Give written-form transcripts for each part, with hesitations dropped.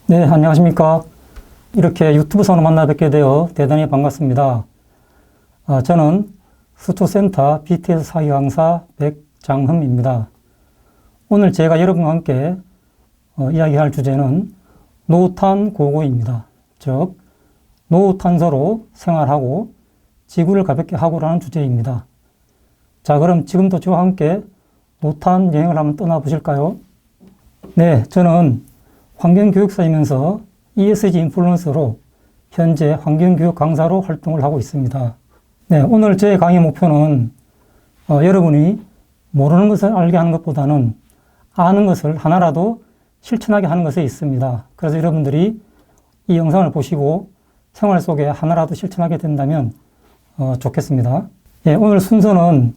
네, 안녕하십니까. 이렇게 유튜브상으로 만나 뵙게 되어 대단히 반갑습니다. 저는 수초센터 BTS 사기 강사 백장흠입니다. 오늘 제가 여러분과 함께 이야기할 주제는 노탄 고고입니다. 즉, 노탄소로 생활하고 지구를 가볍게 하고라는 주제입니다. 자, 그럼 지금도 저와 함께 노탄 여행을 한번 떠나보실까요? 네, 저는 환경교육사이면서 ESG 인플루언서로 현재 환경교육 강사로 활동을 하고 있습니다. 네, 오늘 제 강의 목표는 여러분이 모르는 것을 알게 하는 것보다는 아는 것을 하나라도 실천하게 하는 것에 있습니다. 그래서 여러분들이 이 영상을 보시고 생활 속에 하나라도 실천하게 된다면 좋겠습니다. 네, 오늘 순서는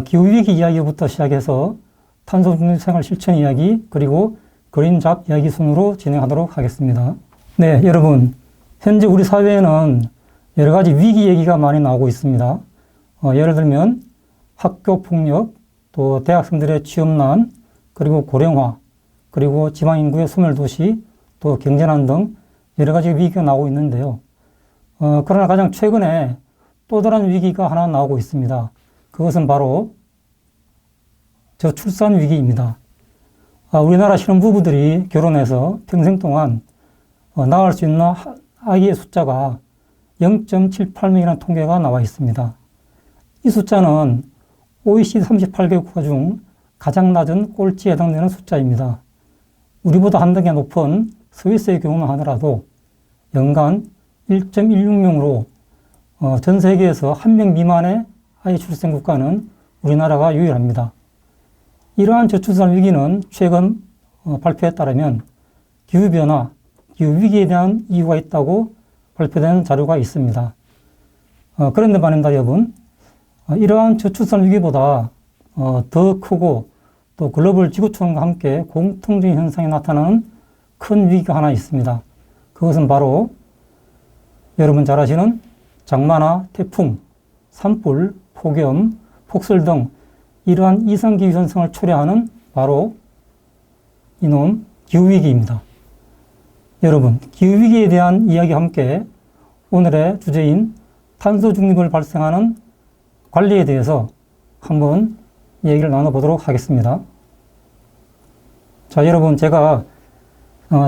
기후위기 이야기부터 시작해서 탄소중립 생활 실천 이야기 그리고 그린잡 이야기 순으로 진행하도록 하겠습니다. 네, 여러분, 현재 우리 사회에는 여러 가지 위기 얘기가 많이 나오고 있습니다. 예를 들면 학교 폭력, 또 대학생들의 취업난, 그리고 고령화, 그리고 지방인구의 소멸도시, 또 경제난 등 여러 가지 위기가 나오고 있는데요. 그러나 가장 최근에 또 다른 위기가 하나 나오고 있습니다. 그것은 바로 저출산 위기입니다. 우리나라 신혼부부들이 결혼해서 평생 동안 낳을 수 있는 아기의 숫자가 0.78명이라는 통계가 나와 있습니다. 이 숫자는 OECD 38개국 국가 중 가장 낮은 꼴찌에 해당되는 숫자입니다. 우리보다 한 단계 높은 스위스의 경우만 하더라도 연간 1.16명으로 전 세계에서 1명 미만의 아이 출생 국가는 우리나라가 유일합니다. 이러한 저출산 위기는 최근 발표에 따르면 기후변화, 기후위기에 대한 이유가 있다고 발표된 자료가 있습니다. 그런데 말입니다, 여러분. 이러한 저출산 위기보다 더 크고 또 글로벌 지구촌과 함께 공통적인 현상이 나타나는 큰 위기가 하나 있습니다. 그것은 바로 여러분 잘 아시는 장마나 태풍, 산불, 폭염, 폭설 등 이러한 이상기후 현상을 초래하는 바로 이놈 기후위기입니다. 여러분, 기후위기에 대한 이야기와 함께 오늘의 주제인 탄소 중립을 발생하는 관리에 대해서 한번 얘기를 나눠보도록 하겠습니다. 자, 여러분, 제가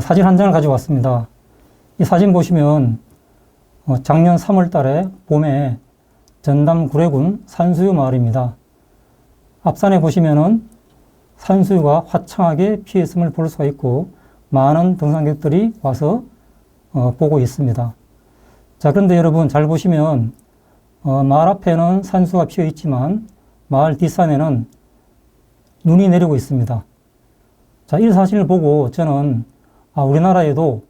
사진 한 장을 가지고 왔습니다. 이 사진 보시면 작년 3월 달에 봄에 전남 구례군 산수유 마을입니다. 앞산에 보시면은 산수유가 화창하게 피었음을 볼 수가 있고 많은 등산객들이 와서 보고 있습니다. 자, 그런데 여러분 잘 보시면 마을 앞에는 산수가 피어 있지만 마을 뒷산에는 눈이 내리고 있습니다. 자, 이 사진을 보고 저는 우리나라에도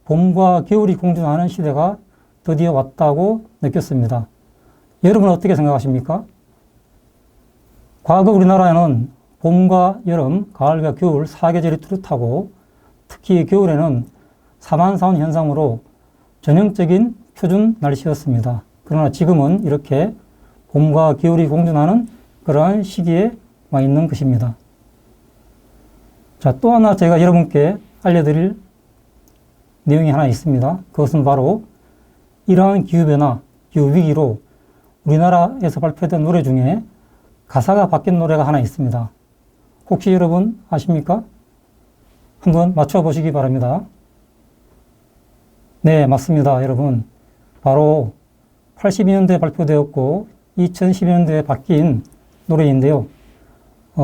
봄과 겨울이 공존하는 시대가 드디어 왔다고 느꼈습니다. 여러분은 어떻게 생각하십니까? 과거 우리나라에는 봄과 여름, 가을과 겨울 4계절이 뚜렷하고 특히 겨울에는 사만사온 현상으로 전형적인 표준 날씨였습니다. 그러나 지금은 이렇게 봄과 겨울이 공존하는 그러한 시기에 와 있는 것입니다. 자, 또 하나 제가 여러분께 알려드릴 내용이 하나 있습니다. 그것은 바로 이러한 기후변화, 기후위기로 우리나라에서 발표된 노래 중에 가사가 바뀐 노래가 하나 있습니다. 혹시 여러분 아십니까? 한번 맞춰보시기 바랍니다. 네, 맞습니다, 여러분. 바로 82년도에 발표되었고 2012년도에 바뀐 노래인데요.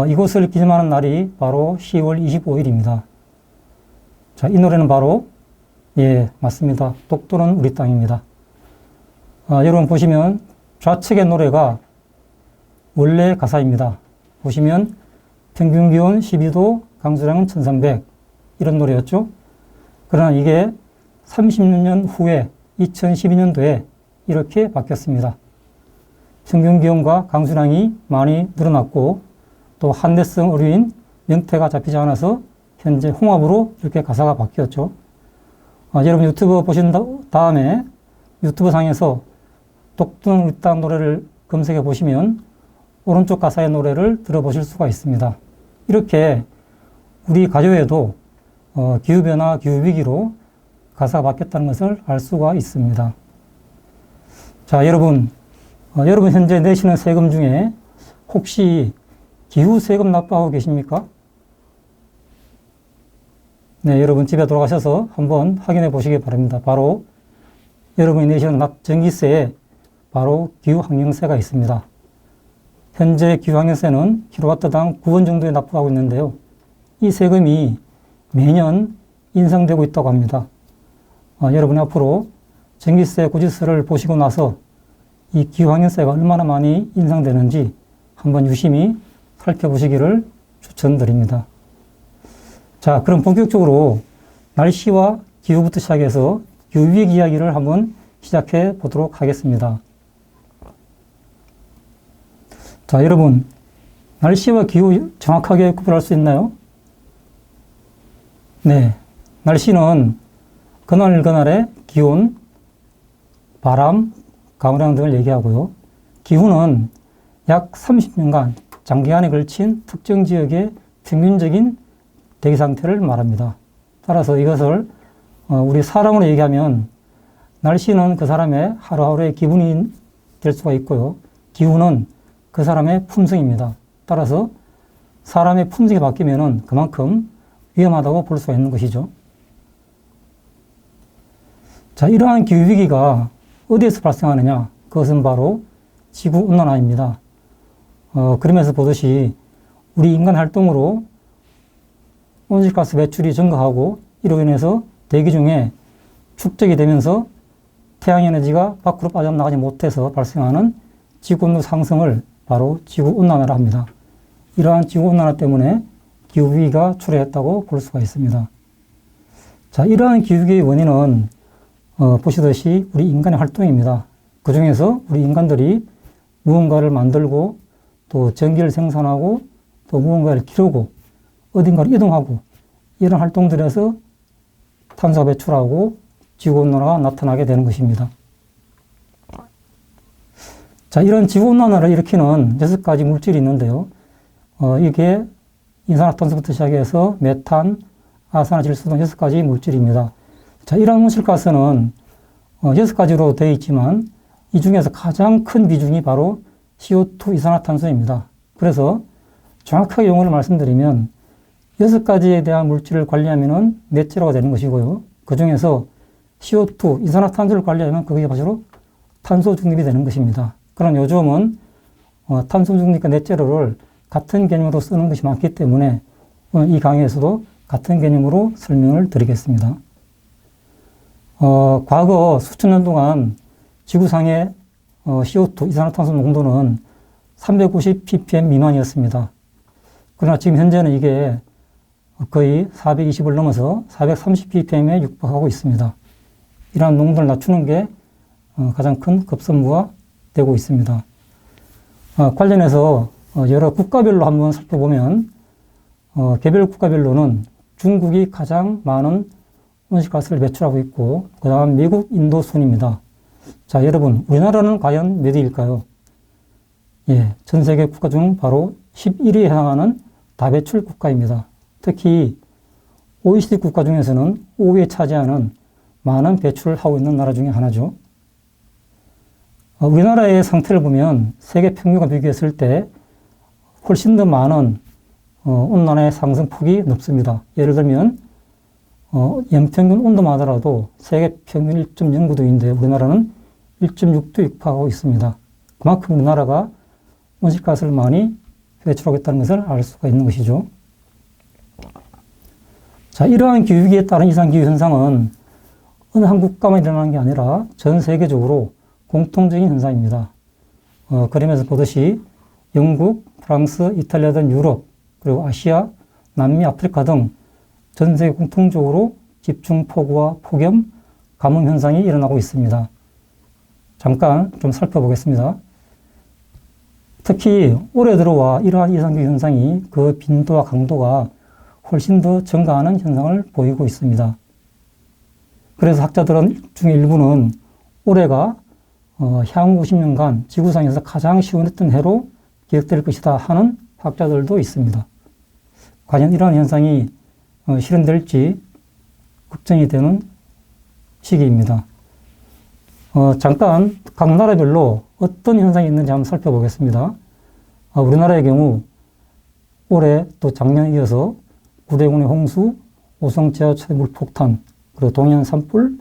이곳을 기념하는 날이 바로 10월 25일입니다. 자, 이 노래는 바로 맞습니다. 독도는 우리 땅입니다. 여러분 보시면 좌측의 노래가 원래 가사입니다. 보시면 평균 기온 12도, 강수량은 1300 이런 노래였죠. 그러나 이게 30년 후에 2012년도에 이렇게 바뀌었습니다. 평균 기온과 강수량이 많이 늘어났고 또 한대성 어류인 명태가 잡히지 않아서 현재 홍합으로 이렇게 가사가 바뀌었죠. 여러분 유튜브 보신 다음에 유튜브 상에서 독도는 우리 땅 노래를 검색해 보시면 오른쪽 가사의 노래를 들어보실 수가 있습니다. 이렇게 우리 가요에도 기후변화, 기후위기로 가사가 바뀌었다는 것을 알 수가 있습니다. 자, 여러분 현재 내시는 세금 중에 혹시 기후세금 납부하고 계십니까? 네, 여러분 집에 돌아가셔서 한번 확인해 보시기 바랍니다. 바로 여러분이 내시는 전기세에 바로 기후환경세가 있습니다. 현재 기후환경세는 킬로와트당 9원 정도에 납부하고 있는데요. 이 세금이 매년 인상되고 있다고 합니다. 여러분이 앞으로 전기세 고지서를 보시고 나서 이 기후환경세가 얼마나 많이 인상되는지 한번 유심히 살펴보시기를 추천드립니다. 자, 그럼 본격적으로 날씨와 기후부터 시작해서 기후위기 이야기를 한번 시작해 보도록 하겠습니다. 자, 여러분, 날씨와 기후 정확하게 구별할 수 있나요? 네, 날씨는 그날그날의 기온, 바람, 강우량 등을 얘기하고요. 기후는 약 30년간 장기간에 걸친 특정 지역의 평균적인 대기 상태를 말합니다. 따라서 이것을 우리 사람으로 얘기하면 날씨는 그 사람의 하루하루의 기분이 될 수가 있고요. 기후는 그 사람의 품성입니다. 따라서 사람의 품성이 바뀌면은 그만큼 위험하다고 볼 수가 있는 것이죠. 자, 이러한 기후위기가 어디에서 발생하느냐? 그것은 바로 지구온난화입니다. 그림에서 보듯이 우리 인간 활동으로 온실가스 배출이 증가하고 이로 인해서 대기 중에 축적이 되면서 태양에너지가 밖으로 빠져나가지 못해서 발생하는 지구온도 상승을 바로 지구온난화라 합니다. 이러한 지구온난화 때문에 기후위기가 초래했다고 볼 수가 있습니다. 자, 이러한 기후위기의 원인은 보시듯이 우리 인간의 활동입니다. 그 중에서 우리 인간들이 무언가를 만들고 또 전기를 생산하고 또 무언가를 기르고 어딘가로 이동하고 이런 활동들에서 탄소가 배출하고 지구온난화가 나타나게 되는 것입니다. 자, 이런 지구온난화를 일으키는 6가지 물질이 있는데요. 이게 이산화탄소부터 시작해서 메탄, 아산화질소 등 6가지 물질입니다. 자, 이러한 온실가스는 6가지로 되어 있지만 이 중에서 가장 큰 비중이 바로 CO2 이산화탄소입니다. 그래서 정확하게 용어를 말씀드리면 6가지에 대한 물질을 관리하면 넷째로가 되는 것이고요. 그 중에서 CO2 이산화탄소를 관리하면 그게 바로 탄소 중립이 되는 것입니다. 그럼 요즘은 탄소 중립과 넷째로를 같은 개념으로 쓰는 것이 많기 때문에 이 강의에서도 같은 개념으로 설명을 드리겠습니다. 과거 수천 년 동안 지구상의 CO2 이산화탄소 농도는 350 ppm 미만이었습니다. 그러나 지금 현재는 이게 거의 420을 넘어서 430 ppm에 육박하고 있습니다. 이러한 농도를 낮추는 게 가장 큰 급선무가 되고 있습니다. 관련해서 여러 국가별로 한번 살펴보면 개별 국가별로는 중국이 가장 많은 온실가스를 배출하고 있고 그 다음 미국, 인도 순입니다. 자, 여러분, 우리나라는 과연 몇 위일까요? 예, 전 세계 국가 중 바로 11위에 해당하는 다배출 국가입니다. 특히 OECD 국가 중에서는 5위에 차지하는 많은 배출을 하고 있는 나라 중에 하나죠. 우리나라의 상태를 보면 세계 평균과 비교했을 때 훨씬 더 많은 온난화의 상승폭이 높습니다. 예를 들면 연평균 온도만 하더라도 세계 평균 1.09도인데 우리나라는 1.6도 육박하고 있습니다. 그만큼 우리나라가 온실가스를 많이 배출하고 있다는 것을 알 수가 있는 것이죠. 자, 이러한 기후위기에 따른 이상기후 현상은 어느 한 국가만 일어나는 게 아니라 전 세계적으로 공통적인 현상입니다. 그림에서 보듯이 영국, 프랑스, 이탈리아 등 유럽, 그리고 아시아, 남미, 아프리카 등 전 세계 공통적으로 집중폭우와 폭염, 가뭄 현상이 일어나고 있습니다. 잠깐 좀 살펴보겠습니다. 특히 올해 들어와 이러한 이상기후 현상이 그 빈도와 강도가 훨씬 더 증가하는 현상을 보이고 있습니다. 그래서 학자들은 중에 일부는 올해가 향후 50년간 지구상에서 가장 시원했던 해로 기억될 것이다 하는 학자들도 있습니다. 과연 이러한 현상이 실현될지 걱정이 되는 시기입니다. 잠깐 각 나라별로 어떤 현상이 있는지 한번 살펴보겠습니다. 우리나라의 경우 올해 또 작년에 이어서 구례군의 홍수, 오성 지하철 물폭탄, 그리고 동해안 산불,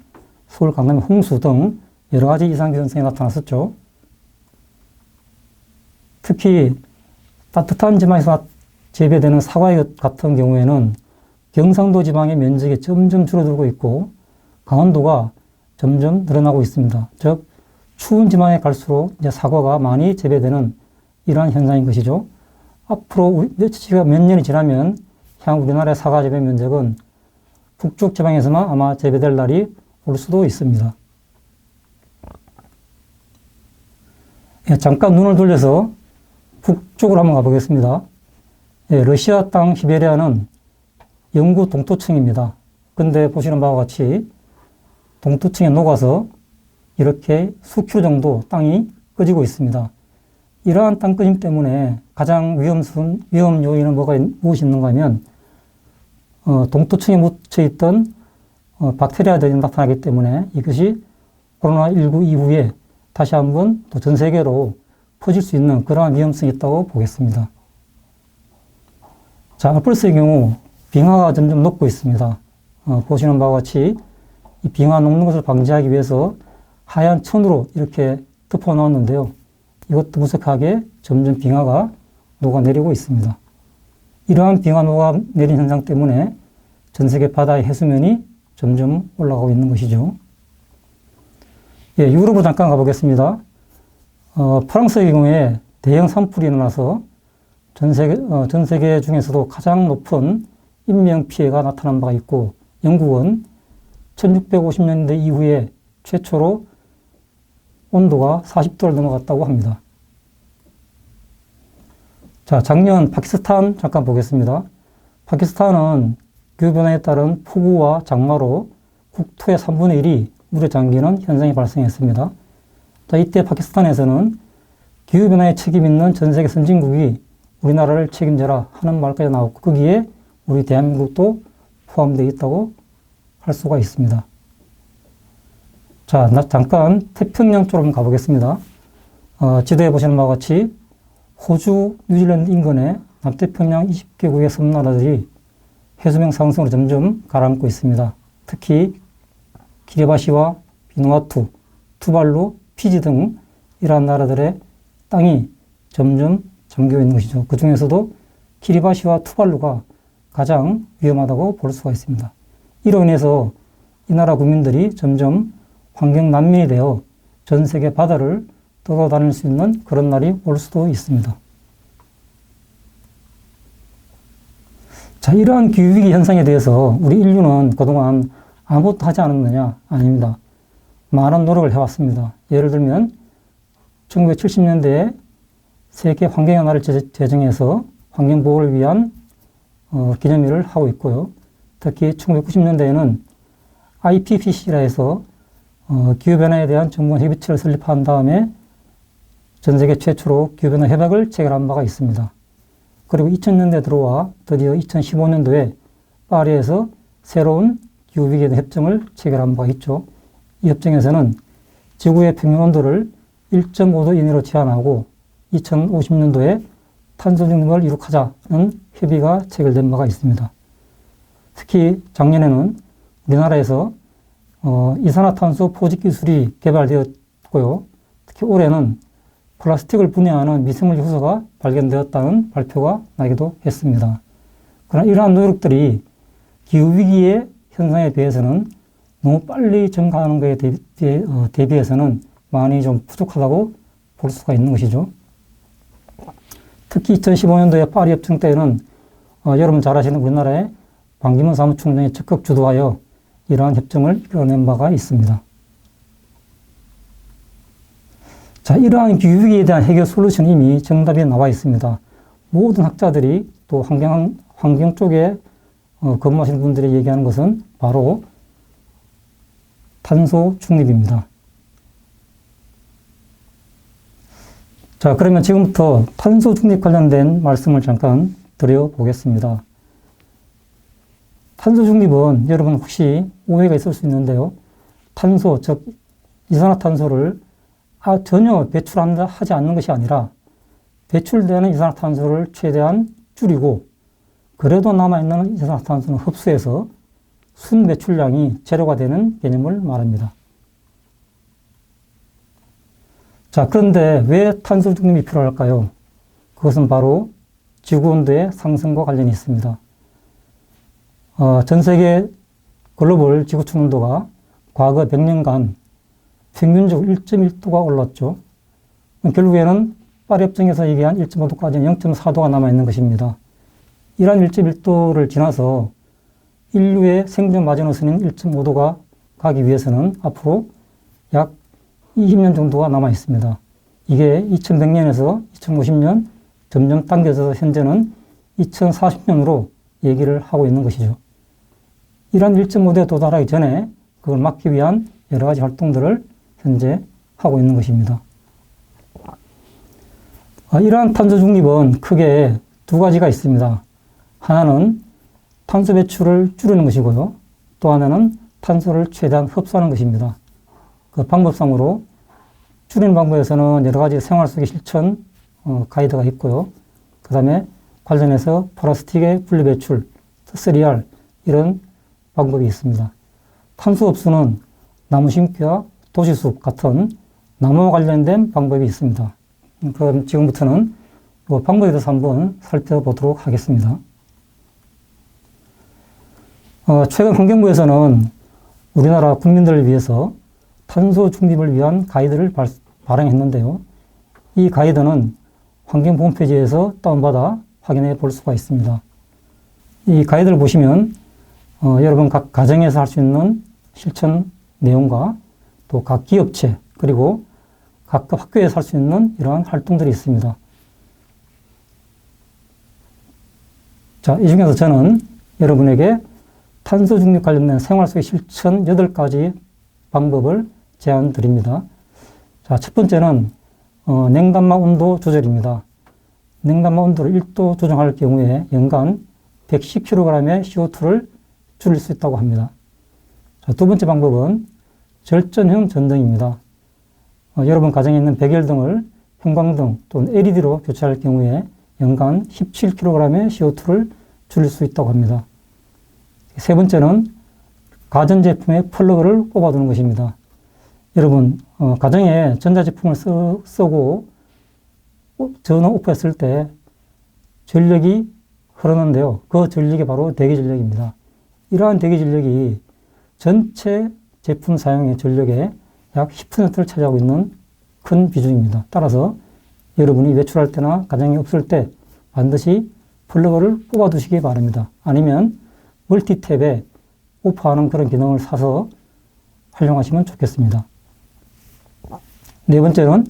서울 강남의 홍수 등 여러 가지 이상 현상이 나타났었죠. 특히 따뜻한 지방에서 재배되는 사과 같은 경우에는 경상도 지방의 면적이 점점 줄어들고 있고 강원도가 점점 늘어나고 있습니다. 즉 추운 지방에 갈수록 이제 사과가 많이 재배되는 이러한 현상인 것이죠. 앞으로 몇 년이 지나면 향후 우리나라의 사과 재배 면적은 북쪽 지방에서만 아마 재배될 날이 올 수도 있습니다. 잠깐 눈을 돌려서 북쪽으로 한번 가보겠습니다. 러시아 땅 시베리아는 영구 동토층입니다. 근데 보시는 바와 같이 동토층에 녹아서 이렇게 수킬로 정도 땅이 꺼지고 있습니다. 이러한 땅 꺼짐 때문에 가장 위험 요인은 무엇이 있는가 하면 동토층에 묻혀있던 박테리아들이 나타나기 때문에 이것이 코로나19 이후에 다시 한번 또 전 세계로 퍼질 수 있는 그러한 위험성이 있다고 보겠습니다. 자, 알프스의 경우 빙하가 점점 녹고 있습니다. 보시는 바와 같이 이 빙하 녹는 것을 방지하기 위해서 하얀 천으로 이렇게 덮어 놓았는데요. 이것도 무색하게 점점 빙하가 녹아내리고 있습니다. 이러한 빙하 녹아내린 현상 때문에 전 세계 바다의 해수면이 점점 올라가고 있는 것이죠. 유럽으로 잠깐 가보겠습니다. 프랑스의 경우에 대형 산불이 일어나서 전 세계 중에서도 가장 높은 인명 피해가 나타난 바가 있고, 영국은 1650년대 이후에 최초로 온도가 40도를 넘어갔다고 합니다. 자, 작년 파키스탄 잠깐 보겠습니다. 파키스탄은 기후변화에 따른 폭우와 장마로 국토의 3분의 1이 물에 잠기는 현상이 발생했습니다. 자, 이때 파키스탄에서는 기후변화에 책임 있는 전 세계 선진국이 우리나라를 책임져라 하는 말까지 나왔고, 거기에 우리 대한민국도 포함되어 있다고 할 수가 있습니다. 자, 잠깐 태평양 쪽으로 가보겠습니다. 지도에 보시는 바와 같이 호주, 뉴질랜드 인근의 남태평양 20개국의 섬나라들이 해수면 상승으로 점점 가라앉고 있습니다. 특히 키리바시와 비누아투, 투발루, 피지 등 이러한 나라들의 땅이 점점 잠겨 있는 것이죠. 그 중에서도 키리바시와 투발루가 가장 위험하다고 볼 수가 있습니다. 이로 인해서 이 나라 국민들이 점점 환경 난민이 되어 전 세계 바다를 떠돌아다닐 수 있는 그런 날이 올 수도 있습니다. 자, 이러한 기후위기 현상에 대해서 우리 인류는 그동안 아무것도 하지 않았느냐? 아닙니다. 많은 노력을 해왔습니다. 예를 들면 1970년대에 세계 환경연합을 제정해서 환경보호를 위한 기념일을 하고 있고요. 특히 1990년대에는 IPCC라 해서 기후변화에 대한 전문 협의체를 설립한 다음에 전 세계 최초로 기후변화 협약을 체결한 바가 있습니다. 그리고 2000년대 들어와 드디어 2015년도에 파리에서 새로운 기후위기에 대한 협정을 체결한 바가 있죠. 이 협정에서는 지구의 평균 온도를 1.5도 이내로 제한하고 2050년도에 탄소 중립을 이룩하자는 협의가 체결된 바가 있습니다. 특히 작년에는 우리나라에서 이산화탄소 포집 기술이 개발되었고요. 특히 올해는 플라스틱을 분해하는 미생물 효소가 발견되었다는 발표가 나기도 했습니다. 그러나 이러한 노력들이 기후위기의 현상에 비해서는 너무 빨리 증가하는 것에 대비해서는 많이 좀 부족하다고 볼 수가 있는 것이죠. 특히 2015년도에 파리 협정 때에는 여러분 잘 아시는 우리나라의 반기문 사무총장이 적극 주도하여 이러한 협정을 이뤄낸 바가 있습니다. 자, 이러한 기후위기에 대한 해결 솔루션이 이미 정답이 나와 있습니다. 모든 학자들이 또 환경 쪽에 근무하시는 분들이 얘기하는 것은 바로 탄소 중립입니다. 자, 그러면 지금부터 탄소 중립 관련된 말씀을 잠깐 드려보겠습니다. 탄소 중립은 여러분 혹시 오해가 있을 수 있는데요. 탄소, 즉 이산화탄소를 전혀 배출하지 않는 것이 아니라 배출되는 이산화탄소를 최대한 줄이고 그래도 남아있는 이산화탄소는 흡수해서 순 배출량이 제로가 되는 개념을 말합니다. 자, 그런데 왜 탄소 중립이 필요할까요? 그것은 바로 지구온도의 상승과 관련이 있습니다. 전 세계 글로벌 지구촌 온도가 과거 100년간 평균적으로 1.1도가 올랐죠. 결국에는 파리 협정에서 얘기한 1.5도까지 0.4도가 남아있는 것입니다. 이러한 1.1도를 지나서 인류의 생존 마지노선인 1.5도가 가기 위해서는 앞으로 약 20년 정도가 남아 있습니다. 이게 2100년에서 2050년 점점 당겨져서 현재는 2040년으로 얘기를 하고 있는 것이죠. 이러한 1.5도에 도달하기 전에 그걸 막기 위한 여러 가지 활동들을 현재 하고 있는 것입니다. 이러한 탄소 중립은 크게 두 가지가 있습니다. 하나는 탄소 배출을 줄이는 것이고요. 또 하나는 탄소를 최대한 흡수하는 것입니다. 그 방법상으로 줄이는 방법에서는 여러 가지 생활 속의 실천 가이드가 있고요. 그 다음에 관련해서 플라스틱의 분리배출, 3R 이런 방법이 있습니다. 탄소 흡수는 나무 심기와 도시숲 같은 나무와 관련된 방법이 있습니다. 그럼 지금부터는 그 방법에 대해서 한번 살펴보도록 하겠습니다. 최근 환경부에서는 우리나라 국민들을 위해서 탄소 중립을 위한 가이드를 발행했는데요. 이 가이드는 환경부 홈페이지에서 다운받아 확인해 볼 수가 있습니다. 이 가이드를 보시면 여러분 각 가정에서 할 수 있는 실천 내용과 또 각 기업체 그리고 각급 학교에서 할 수 있는 이러한 활동들이 있습니다. 자, 이 중에서 저는 여러분에게 탄소 중립 관련된 생활 속의 실천 8가지 방법을 제안 드립니다. 자, 첫 번째는 냉담막 온도 조절입니다. 냉담막 온도를 1도 조정할 경우에 연간 110kg의 CO2를 줄일 수 있다고 합니다. 자, 두 번째 방법은 절전형 전등입니다. 여러분 가정에 있는 백열등을 형광등 또는 LED로 교체할 경우에 연간 17kg의 CO2를 줄일 수 있다고 합니다. 세 번째는 가전제품의 플러그를 꼽아두는 것입니다. 여러분 가정에 전자제품을 쓰고 전원 오프했을 때 전력이 흐르는데요. 그 전력이 바로 대기전력입니다. 이러한 대기전력이 전체 제품 사용의 전력의 약 10%를 차지하고 있는 큰 비중입니다. 따라서 여러분이 외출할 때나 가정이 없을 때 반드시 플러그를 뽑아두시기 바랍니다. 아니면 멀티탭에 오프하는 그런 기능을 사서 활용하시면 좋겠습니다. 네 번째는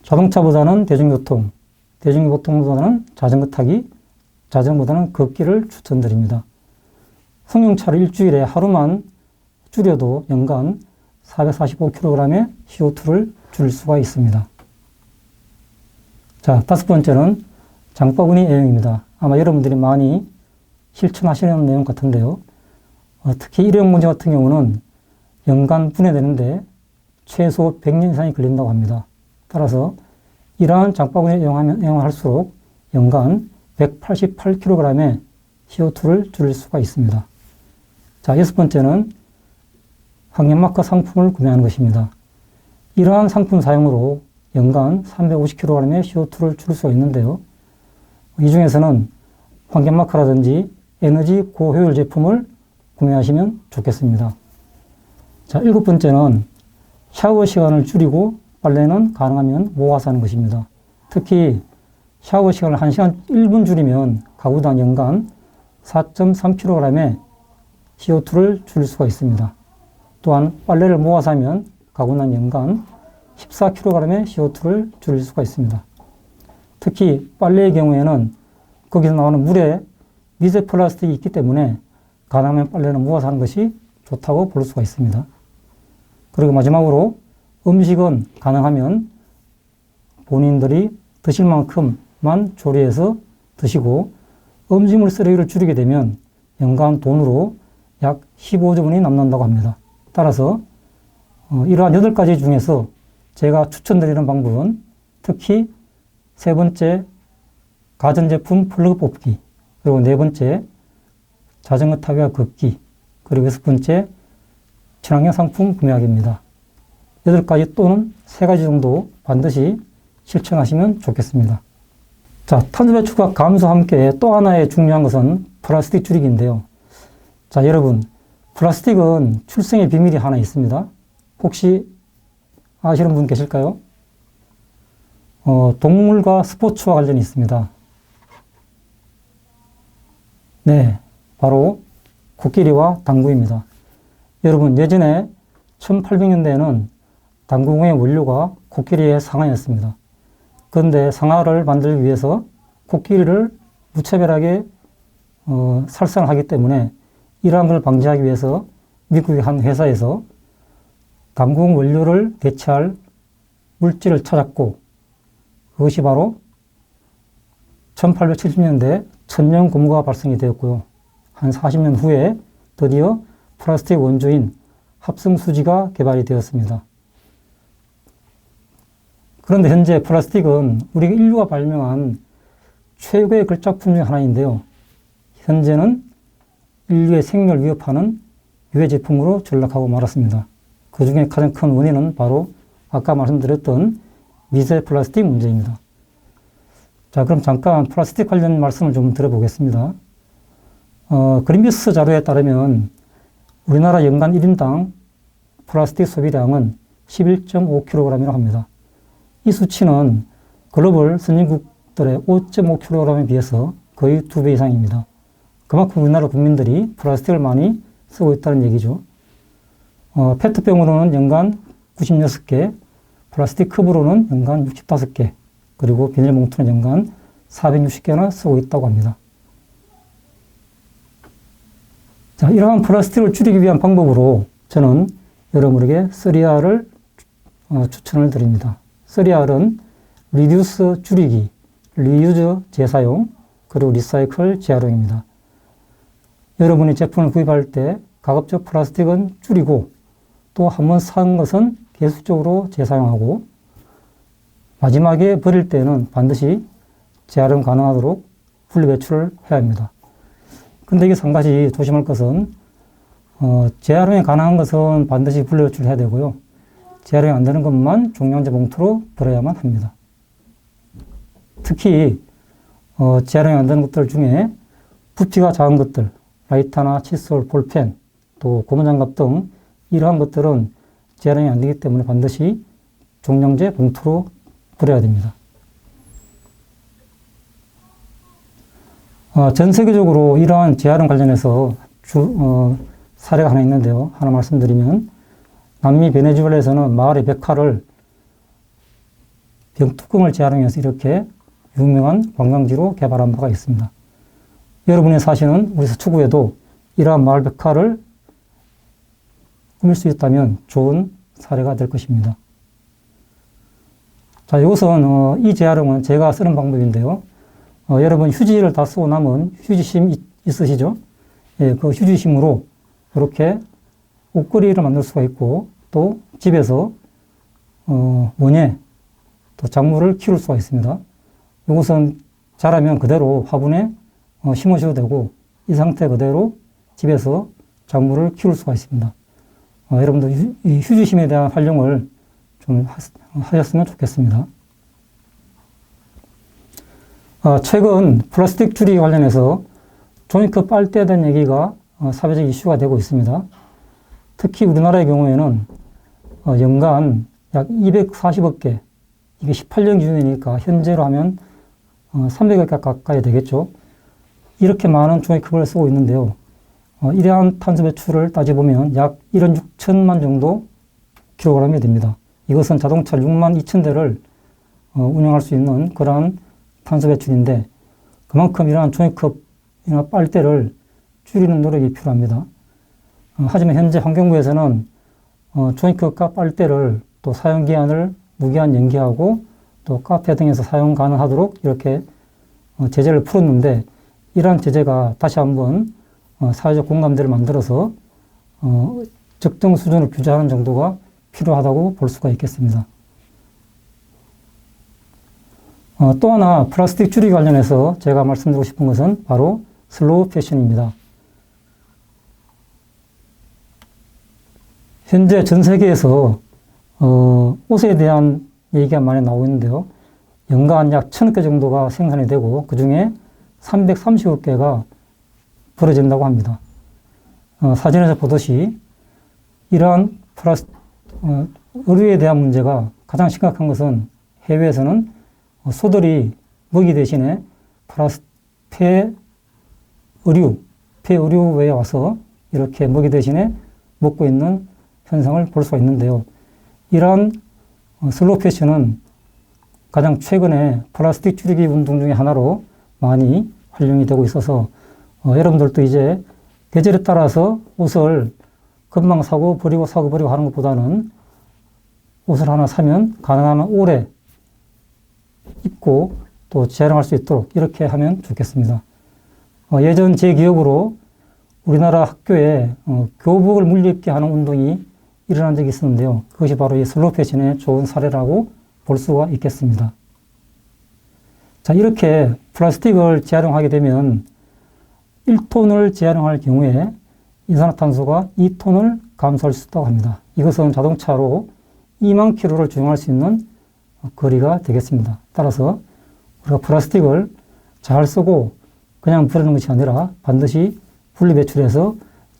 자동차보다는 대중교통, 대중교통보다는 자전거 타기, 자전거보다는 걷기를 추천드립니다. 승용차를 일주일에 하루만 줄여도 연간 445kg의 CO2를 줄일 수가 있습니다. 자, 다섯 번째는 장바구니 애용입니다. 아마 여러분들이 많이 실천하시는 내용 같은데요. 특히 일회용 문제 같은 경우는 연간 분해되는데 최소 100년 이상이 걸린다고 합니다. 따라서 이러한 장바구니 애용할수록 연간 188kg의 CO2를 줄일 수가 있습니다. 자, 여섯 번째는 환경마커 상품을 구매하는 것입니다. 이러한 상품 사용으로 연간 350kg의 CO2를 줄일 수가 있는데요. 이 중에서는 환경마커라든지 에너지 고효율 제품을 구매하시면 좋겠습니다. 자, 일곱 번째는 샤워 시간을 줄이고 빨래는 가능하면 모아서 하는 것입니다. 특히 샤워 시간을 1시간 1분 줄이면 가구당 연간 4.3kg의 CO2를 줄일 수가 있습니다. 또한 빨래를 모아서 하면 가구당 연간 14kg의 CO2를 줄일 수가 있습니다. 특히 빨래의 경우에는 거기서 나오는 물에 미세 플라스틱이 있기 때문에 가능하면 빨래는 모아서 하는 것이 좋다고 볼 수가 있습니다. 그리고 마지막으로 음식은 가능하면 본인들이 드실 만큼만 조리해서 드시고 음식물 쓰레기를 줄이게 되면 연간 돈으로 약 15조 원이 남는다고 합니다. 따라서 이러한 8가지 중에서 제가 추천드리는 방법은 특히 세 번째 가전제품 플러그 뽑기, 그리고 네 번째 자전거 타기와 걷기, 그리고 여섯 번째 친환경 상품 구매하기입니다. 8가지 또는 3가지 정도 반드시 실천하시면 좋겠습니다. 자, 탄소 배출과 감소와 함께 또 하나의 중요한 것은 플라스틱 줄이기인데요. 자, 여러분, 플라스틱은 출생의 비밀이 하나 있습니다. 혹시 아시는 분 계실까요? 동물과 스포츠와 관련이 있습니다. 네, 바로 코끼리와 당구입니다. 여러분, 예전에 1800년대에는 당구공의 원료가 코끼리의 상아였습니다. 그런데 상아를 만들기 위해서 코끼리를 무차별하게 살상을 하기 때문에 이러한 걸 방지하기 위해서 미국의 한 회사에서 당구공 원료를 대체할 물질을 찾았고, 그것이 바로 1870년대 천연 고무가 발생이 되었고요. 한 40년 후에 드디어 플라스틱 원조인 합성수지가 개발이 되었습니다. 그런데 현재 플라스틱은 우리 인류가 발명한 최고의 걸작품 중 하나인데요. 현재는 인류의 생명을 위협하는 유해 제품으로 전락하고 말았습니다. 그 중에 가장 큰 원인은 바로 아까 말씀드렸던 미세 플라스틱 문제입니다. 자, 그럼 잠깐 플라스틱 관련 말씀을 좀 드려보겠습니다. 그린피스 자료에 따르면 우리나라 연간 1인당 플라스틱 소비량은 11.5kg이라고 합니다. 이 수치는 글로벌 선진국들의 5.5kg에 비해서 거의 2배 이상입니다. 그만큼 우리나라 국민들이 플라스틱을 많이 쓰고 있다는 얘기죠. 페트병으로는 연간 96개, 플라스틱 컵으로는 연간 65개, 그리고 비닐봉투는 연간 460개나 쓰고 있다고 합니다. 자, 이러한 플라스틱을 줄이기 위한 방법으로 저는 여러분에게 3R을 추천을 드립니다. 3R은 리듀스 줄이기, 리유즈 재사용, 그리고 리사이클 재활용입니다. 여러분이 제품을 구입할 때 가급적 플라스틱은 줄이고 또 한 번 산 것은 계속적으로 재사용하고 마지막에 버릴 때는 반드시 재활용 가능하도록 분리배출을 해야 합니다. 근데 이게 한 가지 조심할 것은 재활용이 가능한 것은 반드시 분리배출을 해야 되고요. 재활용이 안 되는 것만 종량제 봉투로 버려야만 합니다. 특히 재활용이 안 되는 것들 중에 부피가 작은 것들, 라이터나 칫솔, 볼펜, 또 고무장갑 등 이러한 것들은 재활용이 안 되기 때문에 반드시 종량제 봉투로 버려야 됩니다. 전 세계적으로 이러한 재활용 관련해서 사례가 하나 있는데요. 하나 말씀드리면 남미 베네수엘라에서는 마을의 벽화를 병뚜껑을 재활용해서 이렇게 유명한 관광지로 개발한 바가 있습니다. 여러분이 사시는 우리 서초구에도 이러한 마을 벽화를 꾸밀 수 있다면 좋은 사례가 될 것입니다. 자, 이것은 이 재활용은 제가 쓰는 방법인데요. 여러분 휴지를 다 쓰고 남은 휴지심 있으시죠? 예, 그 휴지심으로 이렇게 옷걸이를 만들 수가 있고 또 집에서 원예 또 작물을 키울 수가 있습니다. 이것은 자라면 그대로 화분에 심으셔도 되고 이 상태 그대로 집에서 작물을 키울 수가 있습니다. 여러분들 이 휴지심에 대한 활용을 좀 하셨으면 좋겠습니다. 최근 플라스틱 줄이기 관련해서 종이컵 빨대에 대한 얘기가 사회적 이슈가 되고 있습니다. 특히 우리나라의 경우에는 연간 약 240억 개, 이게 18년 기준이니까 현재로 하면 300억 개 가까이 되겠죠. 이렇게 많은 종이컵을 쓰고 있는데요. 이러한 탄소 배출을 따져보면 약 1억 6천만 정도 킬로그램이 됩니다. 이것은 자동차 6만 2천 대를 운영할 수 있는 그러한 탄소 배출인데 그만큼 이러한 종이컵이나 빨대를 줄이는 노력이 필요합니다. 하지만 현재 환경부에서는 종이컵과 빨대를 또 사용기한을 무기한 연기하고 또 카페 등에서 사용 가능하도록 이렇게 제재를 풀었는데 이러한 제재가 다시 한번 사회적 공감대를 만들어서 적정 수준을 규제하는 정도가 필요하다고 볼 수가 있겠습니다. 또 하나 플라스틱 줄이기 관련해서 제가 말씀드리고 싶은 것은 바로 슬로우 패션입니다. 현재 전 세계에서 옷에 대한 얘기가 많이 나오고 있는데요. 연간 약 1000억 개 정도가 생산이 되고 그 중에 330억 개가 버려진다고 합니다. 사진에서 보듯이 이러한 의류에 대한 문제가 가장 심각한 것은 해외에서는 소들이 먹이 대신에 폐의류에 와서 이렇게 먹이 대신에 먹고 있는 현상을 볼 수가 있는데요. 이러한 슬로우 패션은 가장 최근에 플라스틱 줄이기 운동 중에 하나로 많이 활용이 되고 있어서 여러분들도 이제 계절에 따라서 옷을 금방 사고 버리고 하는 것보다는 옷을 하나 사면 가능하면 오래 입고 또 재활용할 수 있도록 이렇게 하면 좋겠습니다. 예전 제 기억으로 우리나라 학교에 교복을 물려입게 하는 운동이 일어난 적이 있었는데요. 그것이 바로 이 슬로우 패션의 좋은 사례라고 볼 수가 있겠습니다. 자, 이렇게 플라스틱을 재활용하게 되면 1톤을 재활용할 경우에 이산화탄소가 2톤을 감소할 수 있다고 합니다. 이것은 자동차로 2만 킬로를 주행할 수 있는 거리가 되겠습니다. 따라서 우리가 플라스틱을 잘 쓰고 그냥 버리는 것이 아니라 반드시 분리 배출해서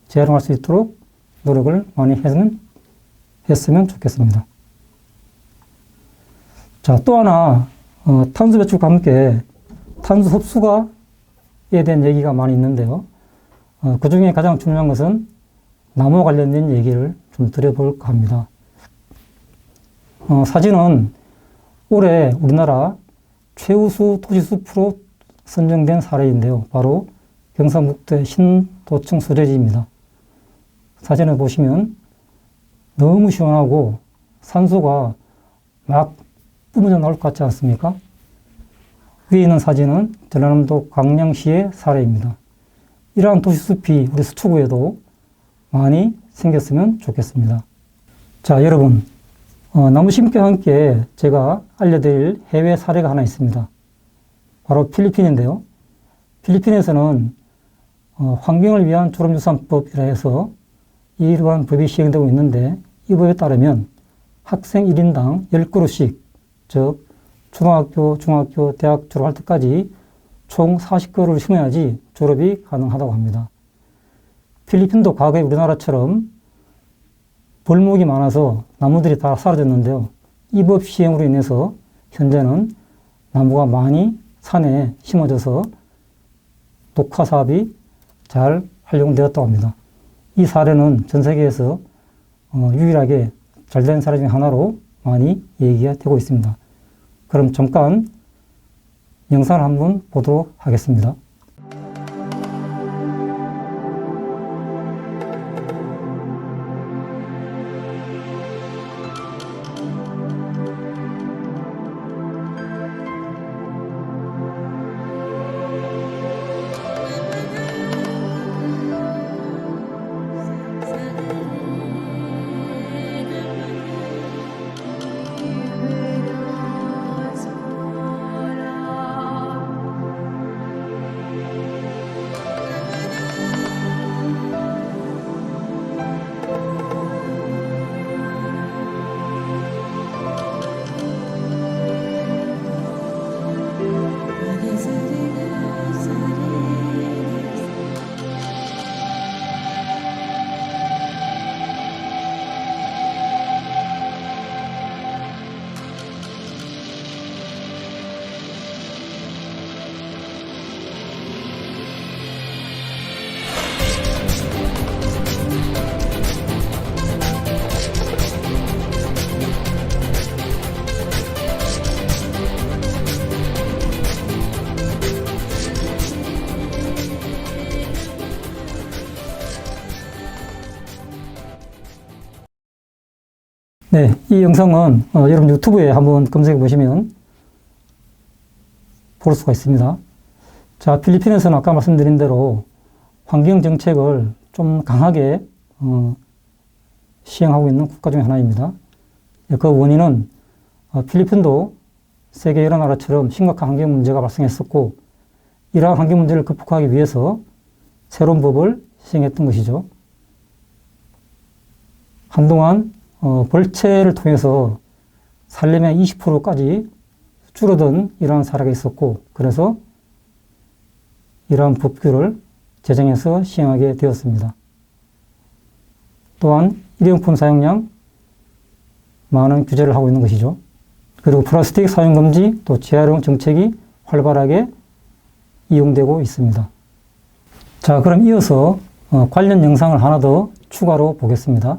재활용할 수 있도록 노력을 많이 했으면 좋겠습니다. 자, 또 하나 탄소 배출과 함께 탄소 흡수가에 대한 얘기가 많이 있는데요. 그 중에 가장 중요한 것은 나무 관련된 얘기를 좀 드려볼까 합니다. 사진은 올해 우리나라 최우수 도시숲으로 선정된 사례인데요. 바로 경상북도의 신도청 소재지입니다. 사진을 보시면 너무 시원하고 산소가 막 뿜어져 나올 것 같지 않습니까? 위에 있는 사진은 전라남도 광양시의 사례입니다. 이러한 도시숲이 우리 수초구에도 많이 생겼으면 좋겠습니다. 자, 여러분, 나무 심기와 함께 제가 알려드릴 해외 사례가 하나 있습니다. 바로 필리핀인데요. 필리핀에서는 환경을 위한 졸업유산법이라 해서 이러한 법이 시행되고 있는데 이 법에 따르면 학생 1인당 10그루씩, 즉 초등학교, 중학교, 대학 졸업할 때까지 총 40그루를 심어야지 졸업이 가능하다고 합니다. 필리핀도 과거에 우리나라처럼 벌목이 많아서 나무들이 다 사라졌는데요. 이 법 시행으로 인해서 현재는 나무가 많이 산에 심어져서 녹화 사업이 잘 활용되었다고 합니다. 이 사례는 전 세계에서 유일하게 잘된 사례 중 하나로 많이 얘기가 되고 있습니다. 그럼 잠깐 영상을 한번 보도록 하겠습니다. 네, 이 영상은 여러분 유튜브에 한번 검색해 보시면 볼 수가 있습니다. 자, 필리핀에서는 아까 말씀드린 대로 환경 정책을 좀 강하게 시행하고 있는 국가 중 하나입니다. 그 원인은 필리핀도 세계 여러 나라처럼 심각한 환경 문제가 발생했었고, 이러한 환경 문제를 극복하기 위해서 새로운 법을 시행했던 것이죠. 한동안 벌채를 통해서 산림의 20%까지 줄어든 이러한 사례가 있었고, 그래서 이러한 법규를 제정해서 시행하게 되었습니다. 또한 일회용품 사용량 많은 규제를 하고 있는 것이죠. 그리고 플라스틱 사용 금지, 또 재활용 정책이 활발하게 이용되고 있습니다. 자, 그럼 이어서 관련 영상을 하나 더 추가로 보겠습니다.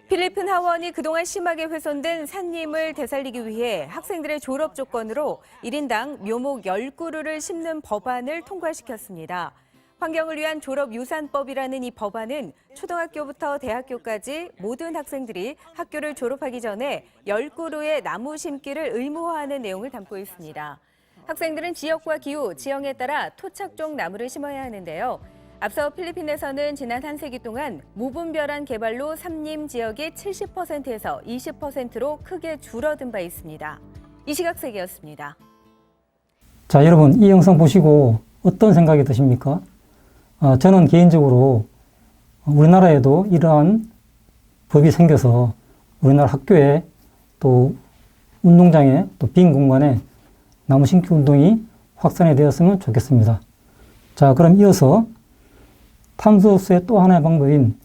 필리핀 하원이 그동안 심하게 훼손된 산림을 되살리기 위해 학생들의 졸업 조건으로 1인당 묘목 10그루를 심는 법안을 통과시켰습니다. 환경을 위한 졸업유산법이라는 이 법안은 초등학교부터 대학교까지 모든 학생들이 학교를 졸업하기 전에 10그루의 나무 심기를 의무화하는 내용을 담고 있습니다. 학생들은 지역과 기후, 지형에 따라 토착종 나무를 심어야 하는데요. 앞서 필리핀에서는 지난 한 세기 동안 무분별한 개발로 산림 지역이 70%에서 20%로 크게 줄어든 바 있습니다. 이시각세계였습니다. 자, 여러분 이 영상 보시고 어떤 생각이 드십니까? 저는 개인적으로 우리나라에도 이러한 법이 생겨서 우리나라 학교에 또 운동장에 또 빈 공간에 나무 심기 운동이 확산이 되었으면 좋겠습니다. 자, 그럼 이어서 탄소 흡수의 또 하나의 방법인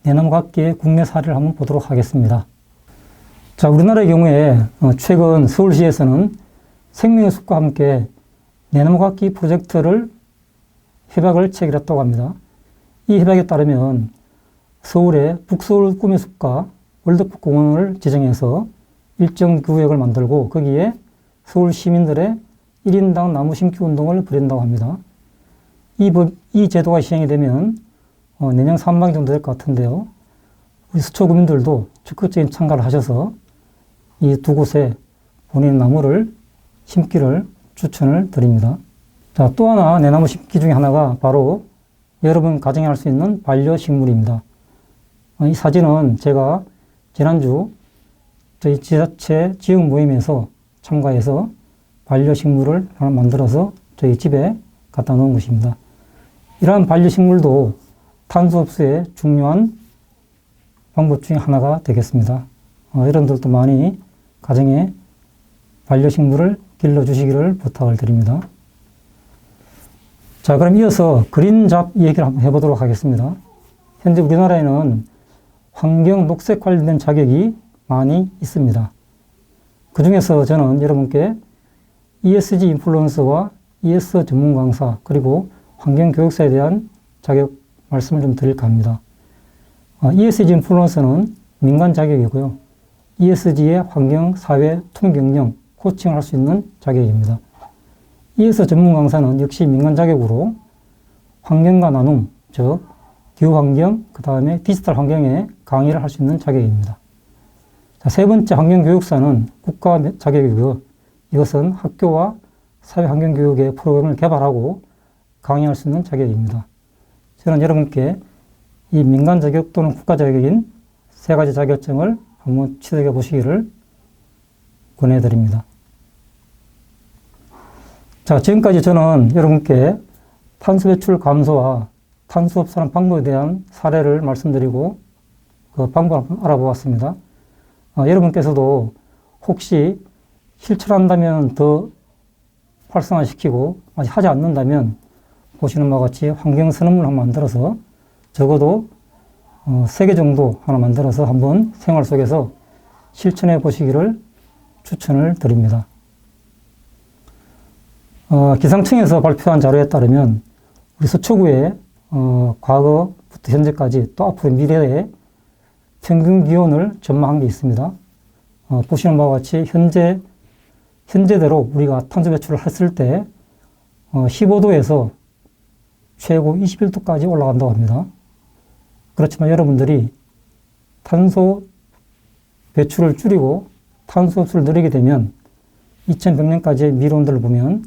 내나무 각기의 국내 사례를 한번 보도록 하겠습니다. 자, 우리나라의 경우에 최근 서울시에서는 생명의 숲과 함께 내나무 각기 프로젝트를 협약을 체결했다고 합니다. 이 협약에 따르면 서울의 북서울 꿈의 숲과 월드컵 공원을 지정해서 일정 구역을 만들고 거기에 서울 시민들의 1인당 나무 심기 운동을 벌인다고 합니다. 이 제도가 시행이 되면 내년 상반기 정도 될 것 같은데요. 우리 수초구민들도 적극적인 참가를 하셔서 이 두 곳에 본인 나무를 심기를 추천을 드립니다. 자, 또 하나 내나무 심기 중에 하나가 바로 여러분 가정에 할 수 있는 반려식물입니다. 이 사진은 제가 지난주 저희 지자체 지역 모임에서 참가해서 반려식물을 하나 만들어서 저희 집에 갖다 놓은 것입니다. 이러한 반려식물도 탄소 흡수의 중요한 방법 중에 하나가 되겠습니다. 여러분들도 많이 가정에 반려식물을 길러주시기를 부탁을 드립니다. 자, 그럼 이어서 그린잡 얘기를 한번 해보도록 하겠습니다. 현재 우리나라에는 환경 녹색 관련된 자격이 많이 있습니다. 그 중에서 저는 여러분께 ESG 인플루언서와 ES 전문 강사 그리고 환경 교육사에 대한 자격 말씀을 좀 드릴까 합니다. ESG 인플루언서는 민간 자격이고요. ESG의 환경, 사회, 통경영, 코칭을 할 수 있는 자격입니다. ES 전문 강사는 역시 민간 자격으로 환경과 나눔, 즉 기후환경, 그 다음에 디지털 환경에 강의를 할 수 있는 자격입니다. 자, 세 번째 환경교육사는 국가 자격이고요. 이것은 학교와 사회환경교육의 프로그램을 개발하고 강의할 수 있는 자격입니다. 저는 여러분께 이 민간 자격 또는 국가 자격인 세 가지 자격증을 한번 취득해 보시기를 권해드립니다. 자, 지금까지 저는 여러분께 탄소 배출 감소와 탄소 흡수하는 방법에 대한 사례를 말씀드리고 그 방법을 알아보았습니다. 여러분께서도 혹시 실천한다면 더 활성화시키고 아직 하지 않는다면 보시는 바와 같이 환경선언문을 한번 만들어서 적어도 3개 정도 하나 만들어서 한번 생활 속에서 실천해 보시기를 추천을 드립니다. 기상청에서 발표한 자료에 따르면 우리 서초구의 과거부터 현재까지 또 앞으로 미래의 평균 기온을 전망한 게 있습니다. 보시는 바와 같이 현재대로 우리가 탄소 배출을 했을 때 15도에서 최고 21도까지 올라간다고 합니다. 그렇지만 여러분들이 탄소 배출을 줄이고 탄소 흡수를 늘리게 되면 2100년까지의 미래 온도를 보면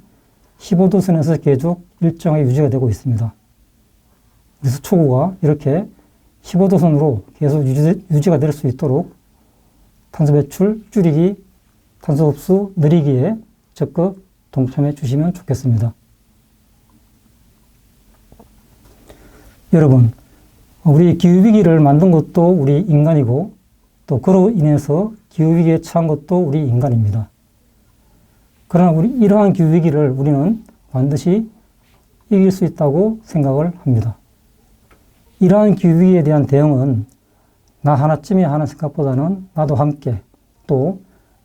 15도 선에서 계속 일정하게 유지가 되고 있습니다. 우리 수초구가 이렇게 15도선으로 계속 유지가 될 수 있도록 탄소 배출 줄이기, 탄소 흡수 늘리기에 적극 동참해 주시면 좋겠습니다. 여러분, 우리 기후위기를 만든 것도 우리 인간이고 또 그로 인해서 기후위기에 처한 것도 우리 인간입니다. 그러나 이러한 기후위기를 우리는 반드시 이길 수 있다고 생각을 합니다. 이러한 기후위기에 대한 대응은 나 하나쯤이 하는 생각보다는 나도 함께 또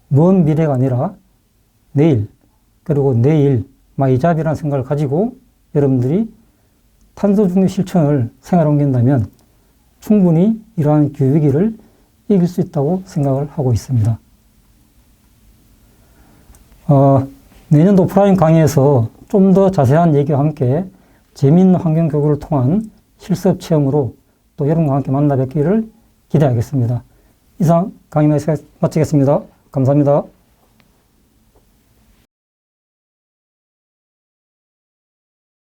먼 미래가 아니라 내일 그리고 내일 마이잡이라는 생각을 가지고 여러분들이 탄소 중립 실천을 생활에 옮긴다면 충분히 이러한 기후위기를 이길 수 있다고 생각을 하고 있습니다. 내년도 오프라인 강의에서 좀 더 자세한 얘기와 함께 재미있는 환경 교육을 통한 실습 체험으로 또 여러분과 함께 만나 뵙기를 기대하겠습니다. 이상 강의 마치겠습니다. 감사합니다.